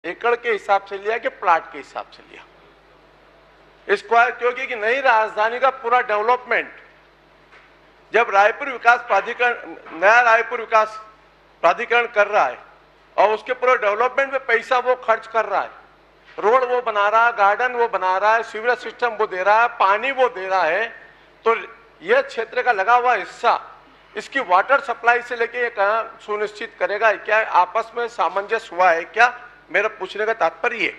एकड़ के हिसाब से लिया कि प्लाट के हिसाब से लिया स्क्वायर, क्योंकि कि नई राजधानी का पूरा डेवलपमेंट जब रायपुर विकास प्राधिकरण, नया रायपुर विकास प्राधिकरण कर रहा है और उसके पूरे डेवलपमेंट में पैसा वो खर्च कर रहा है, रोड वो बना रहा है, गार्डन वो बना रहा है, सीवरेज सिस्टम वो दे रहा है, पानी वो दे रहा है, तो यह क्षेत्र का लगा हुआ हिस्सा इसकी वाटर सप्लाई से लेके ये कहां सुनिश्चित करेगा? क्या आपस में सामंजस्य हुआ है क्या? मेरा पूछने का तात्पर्य ये।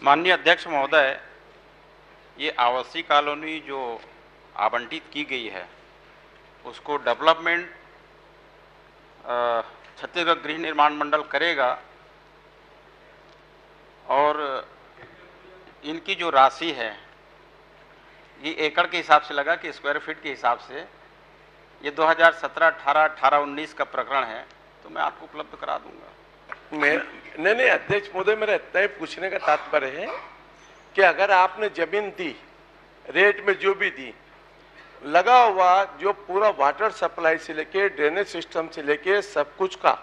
माननीय अध्यक्ष महोदय, ये आवासीय कॉलोनी जो आवंटित की गई है उसको डेवलपमेंट छत्तीसगढ़ गृह निर्माण मंडल करेगा और इनकी जो राशि है ये एकड़ के हिसाब से लगा कि स्क्वायर फीट के हिसाब से। ये 2017, 18, 18, 19 का प्रकरण है, तो मैं आपको उपलब्ध करा दूंगा। नहीं अध्यक्ष महोदय, मेरा इतना ही पूछने का तात्पर्य है कि अगर आपने जमीन दी, रेट में जो भी दी, लगा हुआ जो पूरा वाटर सप्लाई से लेके ड्रेनेज सिस्टम से लेके सब कुछ का,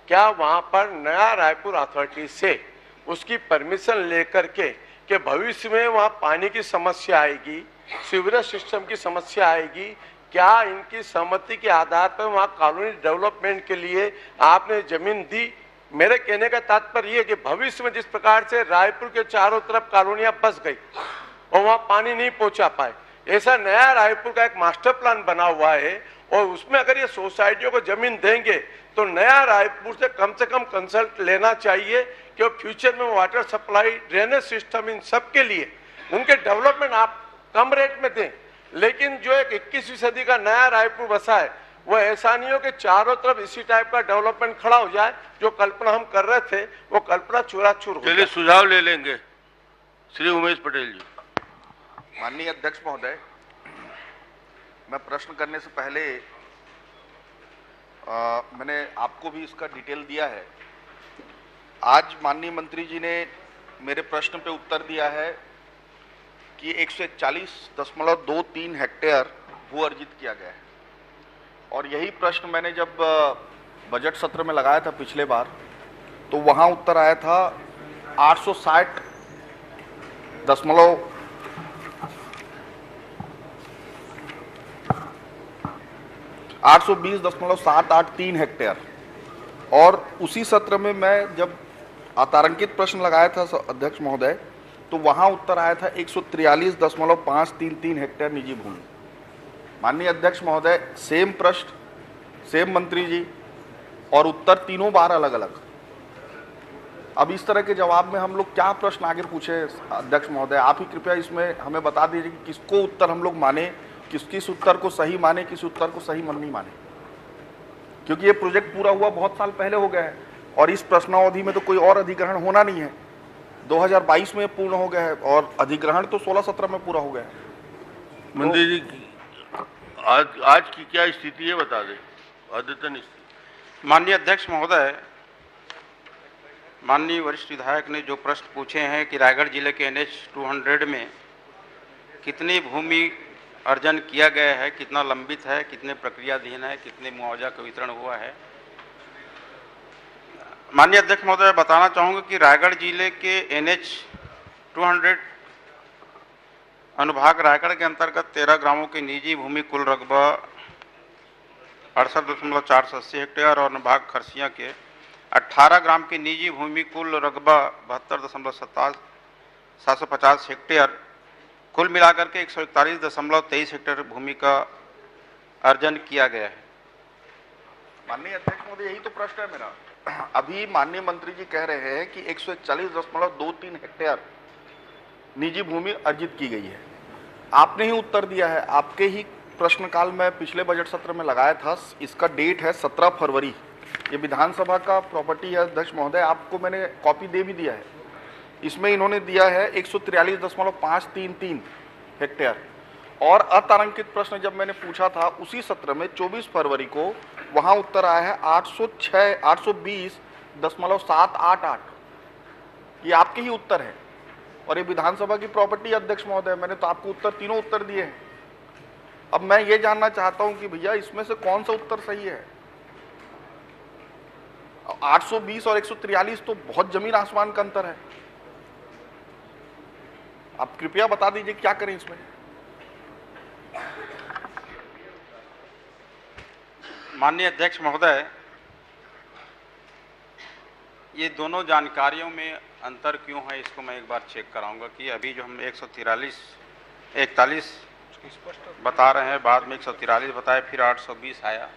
क्या वहां पर नया रायपुर अथॉरिटी से उसकी परमिशन लेकर के कि भविष्य में वहां पानी की समस्या आएगी, सीवरेज सिस्टम की समस्या आएगी, क्या इनकी सहमति के आधार पर वहां कॉलोनी डेवलपमेंट के लिए आपने जमीन दी? मेरे कहने का तात्पर्य ये कि भविष्य में जिस प्रकार से रायपुर के चारों तरफ कॉलोनियां बस गई और वहां पानी नहीं पहुंचा पाए, ऐसा नया रायपुर का एक मास्टर प्लान बना हुआ है और उसमें अगर ये सोसाइटियों को जमीन देंगे तो नया रायपुर से कम कंसल्ट लेना चाहिए कि फ्यूचर में वाटर सप्लाई, ड्रेनेज सिस्टम, इन सब के लिए उनके डेवलपमेंट आप कम रेट में दें। लेकिन जो एक 21वीं सदी का नया रायपुर बसा है वो ऐसा नहीं हो कि चारों तरफ इसी टाइप का डेवलपमेंट खड़ा हो जाए, जो कल्पना हम कर रहे थे वो कल्पना चूराचूर हो जाए। चलिए सुझाव ले लेंगे। श्री उमेश पटेल जी। माननीय अध्यक्ष महोदय, मैं प्रश्न करने से पहले मैंने आपको भी इसका डिटेल दिया है। आज माननीय मंत्री जी ने मेरे प्रश्न पे उत्तर दिया है कि 141.23 हेक्टेयर भू अर्जित किया गया है, और यही प्रश्न मैंने जब बजट सत्र में लगाया था पिछले बार, तो वहाँ उत्तर आया था 820.783 हेक्टेयर। और उसी सत्र में मैं जब अतारंकित प्रश्न लगाया था अध्यक्ष महोदय, तो वहां उत्तर आया था 143.533 हेक्टेयर निजी भूमि। माननीय अध्यक्ष महोदय, सेम प्रश्न, सेम मंत्री जी, और उत्तर तीनों बार अलग अलग। अब इस तरह के जवाब में हम लोग क्या प्रश्न आगे पूछे अध्यक्ष महोदय? आप ही कृपया इसमें हमें बता दीजिए कि किसको उत्तर हम लोग माने, किस उत्तर को सही माने, किस उत्तर को सही नहीं माने, क्योंकि ये प्रोजेक्ट पूरा हुआ बहुत साल पहले हो गया है और इस प्रश्नावधि में तो कोई और अधिग्रहण होना नहीं है। 2022 में पूर्ण हो गया है और अधिग्रहण तो 16-17 में पूरा हो गया है। मंत्री जी, आज की क्या स्थिति है बता दें, अद्यतन स्थिति। माननीय अध्यक्ष महोदय, माननीय वरिष्ठ विधायक ने जो प्रश्न पूछे हैं कि रायगढ़ जिले के NH 200 में कितनी भूमि अर्जन किया गया है, कितना लंबित है, कितने प्रक्रियाधीन है, कितने मुआवजा का वितरण हुआ है। माननीय अध्यक्ष महोदय, बताना चाहूँगा कि रायगढ़ जिले के NH 200 अनुभाग रायगढ़ के अंतर्गत 13 ग्रामों की निजी भूमि कुल रकबा 68.480 हेक्टेयर और अनुभाग खरसिया के 18 ग्राम की निजी भूमि कुल रकबा 72.750 हेक्टेयर, कुल मिलाकर के 141.23 हेक्टेयर भूमि का अर्जन किया गया है। माननीय अध्यक्ष महोदय, यही तो प्रश्न है मेरा। अभी माननीय मंत्री जी कह रहे हैं कि 141.23 हेक्टेयर निजी भूमि अर्जित की गई है। आपने ही उत्तर दिया है, आपके ही प्रश्नकाल में पिछले बजट सत्र में लगाया था। इसका डेट है 17 फरवरी। ये विधानसभा का प्रॉपर्टी है अध्यक्ष महोदय, आपको मैंने कॉपी दे भी दिया है। इसमें इन्होंने दिया है 143.533 हेक्टेयर। और अतारंकित प्रश्न जब मैंने पूछा था उसी सत्र में 24 फरवरी को, वहां उत्तर आया है 820.788। ये आपके ही उत्तर है और ये विधानसभा की प्रॉपर्टी अध्यक्ष महोदय, मैंने तो आपको उत्तर तीनों उत्तर दिए हैं। अब मैं ये जानना चाहता हूं कि भैया इसमें से कौन सा उत्तर सही है? 820 और 143 तो बहुत जमीन आसमान का अंतर है। आप कृपया बता दीजिए क्या करें इसमें। माननीय अध्यक्ष महोदय, ये दोनों जानकारियों में अंतर क्यों है, इसको मैं एक बार चेक कराऊंगा कि अभी जो हम 141 बता रहे हैं, बाद में 143 बताए, फिर 820 आया,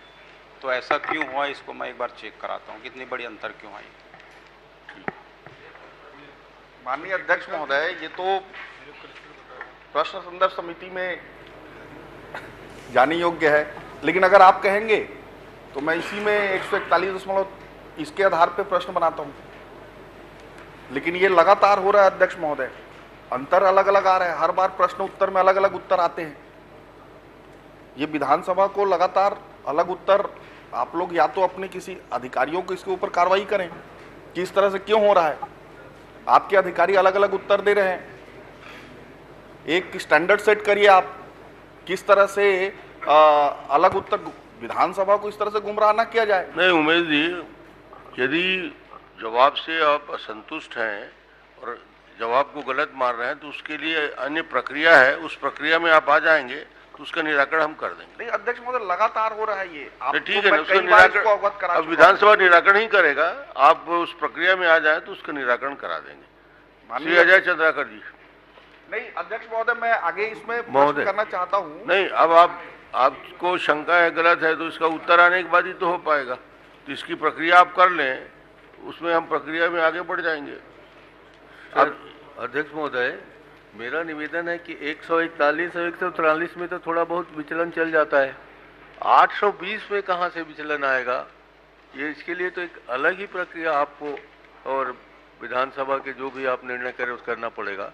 तो ऐसा क्यों हुआ, इसको मैं एक बार चेक कराता हूँ, कितनी बड़ी अंतर क्यों आई। माननीय अध्यक्ष महोदय, ये तो प्रश्न संदर्भ समिति में जाने योग्य है, लेकिन अगर आप कहेंगे तो मैं इसी में 141 इसके आधार पे प्रश्न बनाता हूं। लेकिन ये लगातार हो रहा है अध्यक्ष महोदय, अंतर अलग अलग आ रहा है, हर बार प्रश्न उत्तर में अलग अलग उत्तर आते हैं। ये विधानसभा को लगातार अलग उत्तर, आप लोग या तो अपने किसी अधिकारियों को इसके ऊपर कार्रवाई करें कि इस तरह से क्यों हो रहा है। आपके अधिकारी अलग अलग उत्तर दे रहे हैं, एक स्टैंडर्ड सेट करिए आप, किस तरह से अलग उत्तर, विधानसभा को इस तरह से गुमराह ना किया जाए। नहीं उमेश जी, यदि जवाब से आप असंतुष्ट हैं और जवाब को गलत मान रहे हैं तो उसके लिए अन्य प्रक्रिया है, उस प्रक्रिया में आप आ जाएंगे तो उसका निराकरण हम कर देंगे। नहीं अध्यक्ष महोदय, लगातार हो रहा है ये, आप ठीक है ना, उसका निराकरण अब विधानसभा निराकरण ही करेगा, आप उस प्रक्रिया में आ जाए तो उसका निराकरण करा देंगे। श्री अजय चंद्राकर जी। नहीं अध्यक्ष महोदय, मैं आगे इसमें प्रश्न करना चाहता हूँ। नहीं, अब आपको शंका है गलत है तो इसका उत्तर आने के बाद ही तो हो पाएगा, तो इसकी प्रक्रिया आप कर लें, उसमें हम प्रक्रिया में आगे बढ़ जाएंगे। अब अध्यक्ष महोदय, मेरा निवेदन है कि 141 और 143 में तो थोड़ा बहुत विचलन चल जाता है, 820 में कहाँ से विचलन आएगा, ये इसके लिए तो एक अलग ही प्रक्रिया आपको और विधानसभा के जो भी आप निर्णय करें उस करना पड़ेगा।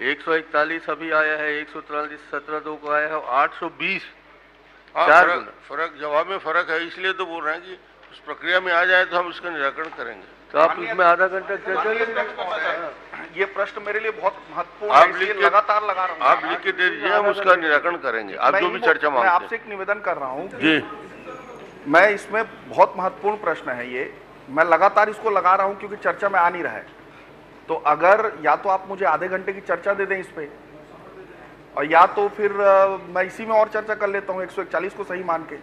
141 अभी आया है, 143 17/2 को आया है, 820 चार गुना फर्क, जवाब में फर्क है, इसलिए तो बोल रहे हैं कि उस प्रक्रिया में आ जाए तो हम इसका निराकरण करेंगे। तो आप इसमें आधा घंटा चर्चा। ये प्रश्न मेरे लिए बहुत महत्वपूर्ण है, इसलिए लगातार लगा रहा हूँ। आप लिख के दे दीजिए, हम उसका निराकरण करेंगे। आप जो भी चर्चा मांगते हैं। मैं आपसे एक निवेदन कर रहा हूँ जी, मैं इसमें बहुत महत्वपूर्ण प्रश्न है ये, मैं लगातार इसको लगा रहा हूँ क्योंकि चर्चा में आ नहीं रहा है। तो अगर या तो आप मुझे आधे घंटे की चर्चा दे दें इस पे, और या तो फिर मैं इसी में और चर्चा कर लेता हूँ 141 को सही मान के।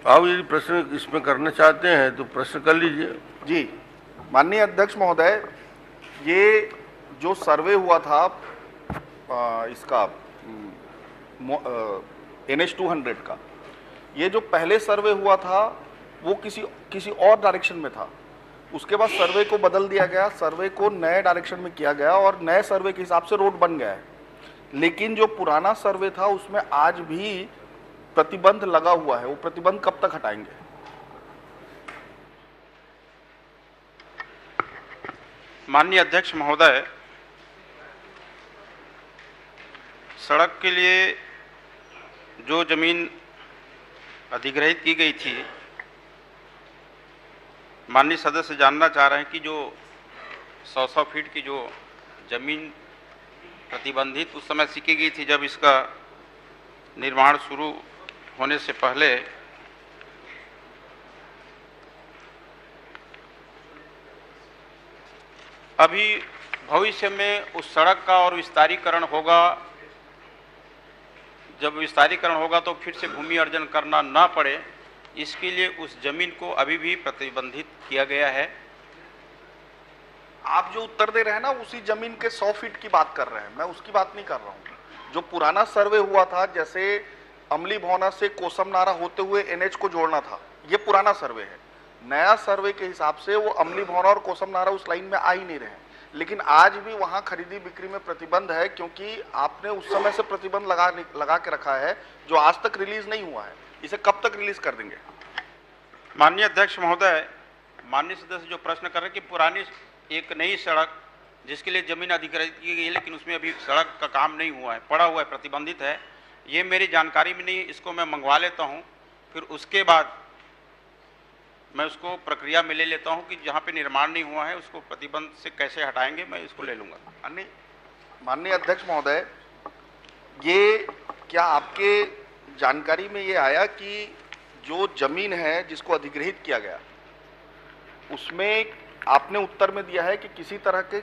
आप यदि प्रश्न इसमें करना चाहते हैं तो प्रश्न कर लीजिए। जी माननीय अध्यक्ष महोदय, ये जो सर्वे हुआ था इसका NH 200 का, ये जो पहले सर्वे हुआ था वो किसी और डायरेक्शन में था, उसके बाद सर्वे को बदल दिया गया, सर्वे को नए डायरेक्शन में किया गया और नए सर्वे के हिसाब से रोड बन गया है। लेकिन जो पुराना सर्वे था उसमें आज भी प्रतिबंध लगा हुआ है, वो प्रतिबंध कब तक हटाएंगे? माननीय अध्यक्ष महोदय, सड़क के लिए जो जमीन अधिग्रहित की गई थी, माननीय सदस्य जानना चाह रहे हैं कि जो 100 फीट की जो जमीन प्रतिबंधित उस समय सीखी गई थी, जब इसका निर्माण शुरू होने से पहले, अभी भविष्य में उस सड़क का और विस्तारीकरण होगा, जब विस्तारीकरण होगा तो फिर से भूमि अर्जन करना ना पड़े, इसके लिए उस जमीन को अभी भी प्रतिबंधित किया गया है। आप जो उत्तर दे रहे हैं ना, उसी जमीन के 100 फीट की बात कर रहे हैं, मैं उसकी बात नहीं कर रहा हूं। जो पुराना सर्वे हुआ था, जैसे अमली भौना से कोसम नारा होते हुए NH को जोड़ना था, ये पुराना सर्वे है। नया सर्वे के हिसाब से वो अमली भौना और कोसम नारा उस लाइन में आ ही नहीं रहे, लेकिन आज भी वहां खरीदी बिक्री में प्रतिबंध है, क्योंकि आपने उस समय से प्रतिबंध लगा के रखा है जो आज तक रिलीज नहीं हुआ है। इसे कब तक रिलीज कर देंगे? माननीय अध्यक्ष महोदय, माननीय सदस्य जो प्रश्न कर रहे हैं कि पुरानी एक नई सड़क जिसके लिए जमीन अधिग्रहित की गई है, लेकिन उसमें अभी सड़क का काम नहीं हुआ है, पड़ा हुआ है, प्रतिबंधित है, ये मेरी जानकारी में नहीं है, इसको मैं मंगवा लेता हूँ, फिर उसके बाद मैं उसको प्रक्रिया में ले लेता हूँ कि जहाँ पे निर्माण नहीं हुआ है उसको प्रतिबंध से कैसे हटाएंगे, मैं इसको ले लूँगा। माननीय अध्यक्ष महोदय, ये क्या आपके जानकारी में ये आया कि जो जमीन है जिसको अधिग्रहित किया गया, उसमें आपने उत्तर में दिया है कि किसी तरह के